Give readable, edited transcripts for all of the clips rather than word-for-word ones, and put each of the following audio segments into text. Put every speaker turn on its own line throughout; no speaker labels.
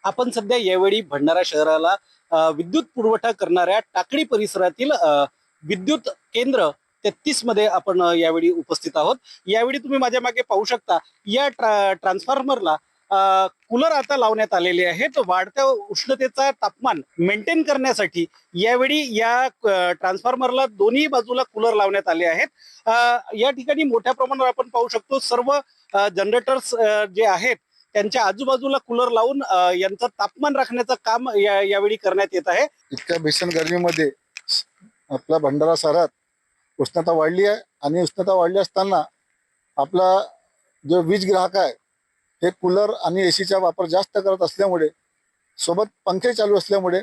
आपण सध्या यावेळी भंडारा शहराला विद्युत पुरवठा करणाऱ्या टाकळी परिसरातील विद्युत केंद्र 33 मध्ये आपण यावेळी उपस्थित आहोत। यावेळी तुम्ही माझ्या मागे पाहू शकता, या ट्रान्सफॉर्मरला कूलर आता लावण्यात आलेले आहेत। वाढत्या उष्णतेचा तापमान मेंटेन करण्यासाठी यावेळी या ट्रान्सफॉर्मरला दोन्ही बाजूला कूलर लावण्यात आले आहेत। या ठिकाणी मोठ्या प्रमाणावर आपण पाहू शकतो, सर्व जनरेटर्स जे आहेत त्यांच्या आजूबाजूला कूलर लावून यांचं तापमान राखण्याचं काम यावेळी करण्यात येत आहे।
इतक्या भीषण गर्मीमध्ये आपला भंडारा शहरात उष्णता वाढली आहे आणि उष्णता वाढली असताना आपला जो वीज ग्राहक आहे हे कूलर आणि एसीचा वापर जास्त करत असल्यामुळे, सोबत पंखे चालू असल्यामुळे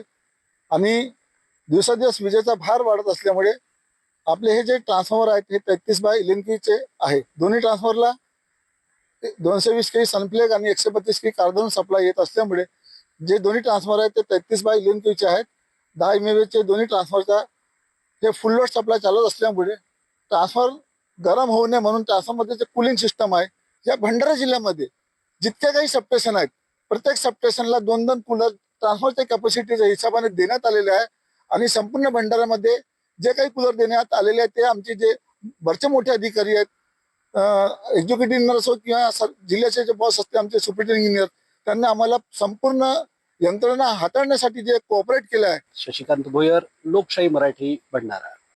आणि दिवसादिवस विजेचा भार वाढत असल्यामुळे आपले हे जे ट्रान्सफॉर्मर आहेत हे 33/11 चे आहे। दोन्ही ट्रान्सफॉर्मरला 220 केव्ही सनप्लेग आणि 132 केव्ही कार्बन सप्लाय येत असल्यामुळे जे दोन्ही ट्रान्सफॉर्मर आहेत ते 33/11 चे आहेत। 10 MVA चे दोन्ही ट्रान्सफॉर्मरचा हे फुल लोड सप्लाय चालत असल्यामुळे ट्रान्सफॉर्मर गरम होऊ नये म्हणून ट्रान्सफॉर्मरमध्ये जे कूलिंग सिस्टम आहे, या भंडारा जिल्ह्यामध्ये जितके काही सबस्टेशन आहेत प्रत्येक सबस्टेशनला 2-2 कूलर ट्रान्सफॉर्मरच्या कॅपॅसिटीच्या हिशोबाने देण्यात आलेले आहे। आणि संपूर्ण भंडाऱ्यामध्ये जे काही कूलर देण्यात आलेले आहेत ते आमचे जे वरचे मोठे अधिकारी आहेत, एक्झिक्युटिव्ह इंजिनियर असो किंवा जिल्ह्याचे जे बॉस असते आमचे सुपरिटेंडिंग इंजिनियर, त्यांनी आम्हाला संपूर्ण यंत्रणा हाताळण्यासाठी जे कोऑपरेट केलं आहे।
शशिकांत भोयर, लोकशाही मराठी, भंडारा।